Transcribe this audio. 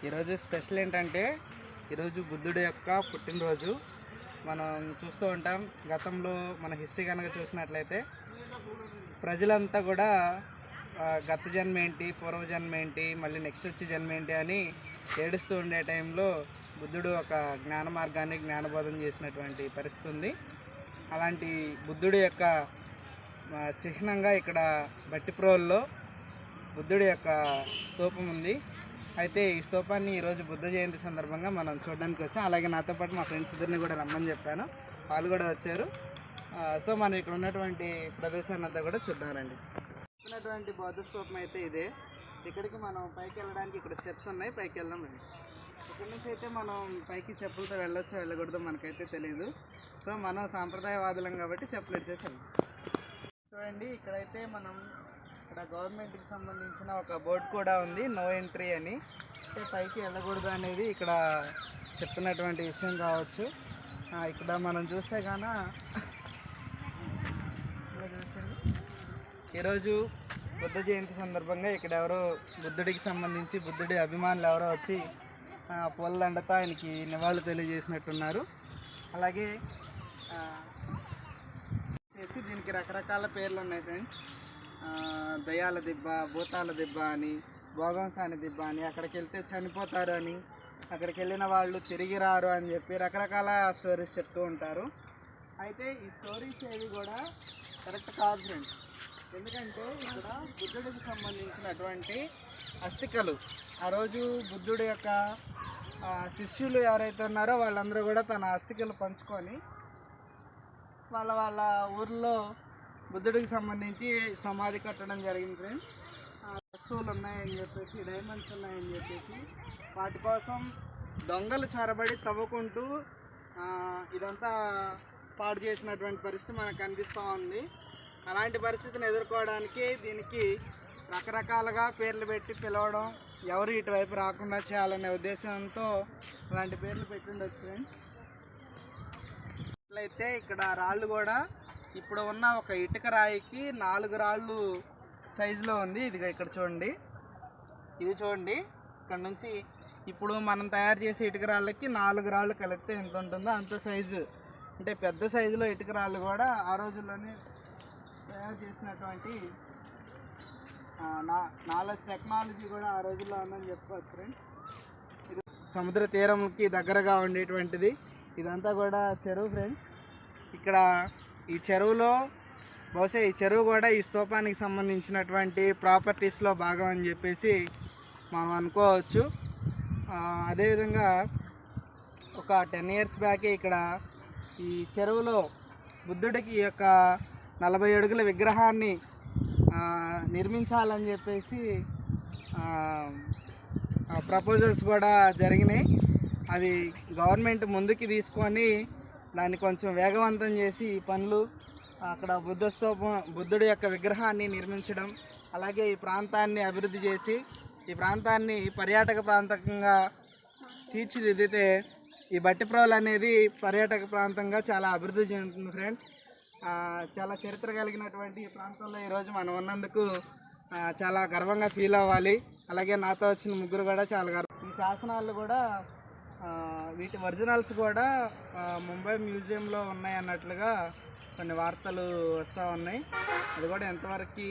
ఈరోజు స్పెషల్ ఏంటంటే ఈరోజు బుద్ధుడి యొక్క పుట్టినరోజు. మనం చూస్తూ ఉంటాం గతంలో మన హిస్టరీ కనుక చూసినట్లయితే ప్రజలంతా కూడా గత జన్మ ఏంటి, పూర్వజన్మ ఏంటి, మళ్ళీ నెక్స్ట్ వచ్చే జన్మ ఏంటి అని ఏడుస్తూ ఉండే టైంలో బుద్ధుడు ఒక జ్ఞాన మార్గాన్ని జ్ఞానబోధన చేసినటువంటి పరిస్థితి ఉంది. అలాంటి బుద్ధుడి యొక్క చిహ్నంగా ఇక్కడ బట్టిప్రోల్లో బుద్ధుడి యొక్క స్తూపం ఉంది. అయితే ఈ స్తూపాన్ని ఈరోజు బుద్ధ జయంతి సందర్భంగా మనం చూడడానికి వచ్చాం. అలాగే నాతో పాటు మా ఫ్రెండ్స్ ఇద్దరిని కూడా రమ్మని చెప్పాను, వాళ్ళు కూడా వచ్చారు. సో మనం ఇక్కడ ఉన్నటువంటి ప్రదేశాన్ని అంతా కూడా చూద్దామండి. ఉన్నటువంటి బౌద్ధ స్తూపం అయితే ఇదే. ఇక్కడికి మనం పైకి వెళ్ళడానికి ఇక్కడ స్టెప్స్ ఉన్నాయి, పైకి వెళ్దామండి. ఇక్కడ నుంచి అయితే మనం పైకి చెప్పులతో వెళ్ళొచ్చో వెళ్ళకూడదు మనకైతే తెలియదు. సో మనం సాంప్రదాయవాదులం కాబట్టి చెప్పులు ఇచ్చేసాం. చూడండి, ఇక్కడైతే మనం ఇక్కడ గవర్నమెంట్కి సంబంధించిన ఒక బోర్డు కూడా ఉంది, నో ఎంట్రీ అని. అంటే పైకి వెళ్ళకూడదు అనేది ఇక్కడ చెప్తున్నటువంటి విషయం కావచ్చు. ఇక్కడ మనం చూస్తే కాన ఈరోజు బుద్ధ జయంతి సందర్భంగా ఇక్కడ ఎవరో బుద్ధుడికి సంబంధించి బుద్ధుడి అభిమానులు ఎవరో వచ్చి పూలదండతో ఆయనకి నివాళులు తెలియజేసినట్టున్నారు. అలాగే దీనికి రకరకాల పేర్లు ఉన్నాయి ఫ్రెండ్స్. దయాల దిబ్బ, భూతాల దిబ్బ అని, భోగంసాని దిబ్బ అని, అక్కడికి వెళ్తే చనిపోతారు అని, అక్కడికి వెళ్ళిన వాళ్ళు తిరిగి రారు అని చెప్పి రకరకాల స్టోరీస్ చెప్తూ ఉంటారు. అయితే ఈ స్టోరీస్ ఏవి కూడా కరెక్ట్ కాదు ఫ్రెండ్స్. ఎందుకంటే ఇక్కడ బుద్ధుడికి సంబంధించినటువంటి అస్థికలు, ఆ రోజు బుద్ధుడి యొక్క శిష్యులు ఎవరైతే ఉన్నారో వాళ్ళందరూ కూడా తన అస్థికలు పంచుకొని వాళ్ళ ఊర్లో బుద్ధుడికి సంబంధించి సమాధి కట్టడం జరిగింది ఫ్రెండ్స్. వస్తువులు ఉన్నాయని చెప్పేసి, డైమండ్స్ ఉన్నాయని చెప్పేసి వాటి కోసం దొంగలు చొరబడి తవ్వుకుంటూ ఇదంతా పాడు చేసినటువంటి పరిస్థితి మనకు కనిపిస్తూ ఉంది. అలాంటి పరిస్థితిని ఎదుర్కోవడానికి దీనికి రకరకాలుగా పేర్లు పెట్టి పిలవడం, ఎవరు ఇటువైపు రాకుండా చేయాలనే ఉద్దేశంతో అలాంటి పేర్లు పెట్టిండొచ్చు ఫ్రెండ్స్. ఇట్లయితే ఇక్కడ రాళ్ళు కూడా ఇప్పుడు ఉన్న ఒక ఇటుక రాయికి 4 రాళ్ళు సైజులో ఉంది. ఇదిగా ఇక్కడ చూడండి, ఇది చూడండి. ఇక్కడ నుంచి ఇప్పుడు మనం తయారు చేసే ఇటుక రాళ్ళకి 4 రాళ్ళు కలిపితే ఎంత ఉంటుందో అంత సైజు, అంటే పెద్ద సైజులో ఇటుక రాళ్ళు కూడా ఆ రోజుల్లోనే తయారు చేసినటువంటి నాలెడ్జ్, టెక్నాలజీ కూడా ఆ రోజుల్లో ఉందని చెప్పుకోవచ్చు ఫ్రెండ్స్. ఇది సముద్ర తీరంకి దగ్గరగా ఉండేటువంటిది. ఇదంతా కూడా చెరువు ఫ్రెండ్స్. ఇక్కడ ఈ చెరువులో బహుశా ఈ చెరువు కూడా ఈ స్తూపానికి సంబంధించినటువంటి ప్రాపర్టీస్లో భాగం అని చెప్పేసి మనం అనుకోవచ్చు. అదేవిధంగా ఒక 10 ఇయర్స్ బ్యాకే ఇక్కడ ఈ చెరువులో బుద్ధుడికి ఈ యొక్క 40 అడుగుల విగ్రహాన్ని నిర్మించాలని చెప్పేసి ప్రపోజల్స్ కూడా జరిగినాయి. అది గవర్నమెంట్ ముందుకి తీసుకొని దాన్ని కొంచెం వేగవంతం చేసి ఈ పనులు, అక్కడ బుద్ధుడి యొక్క విగ్రహాన్ని నిర్మించడం, అలాగే ఈ ప్రాంతాన్ని అభివృద్ధి చేసి ఈ ప్రాంతాన్ని పర్యాటక ప్రాంతంగా తీర్చిదిద్దితే ఈ బట్టిప్రోలు అనేది పర్యాటక ప్రాంతంగా చాలా అభివృద్ధి చెందుతుంది ఫ్రెండ్స్. చాలా చరిత్ర కలిగినటువంటి ఈ ప్రాంతంలో ఈరోజు మనం ఉన్నందుకు చాలా గర్వంగా ఫీల్ అవ్వాలి. అలాగే నాతో వచ్చిన ముగ్గురు కూడా చాలా ఈ శాసనాలు కూడా వీటి ఒరిజినల్స్ కూడా ముంబై మ్యూజియంలో ఉన్నాయి అన్నట్లుగా కొన్ని వార్తలు వస్తూ ఉన్నాయి. అది కూడా ఎంతవరకు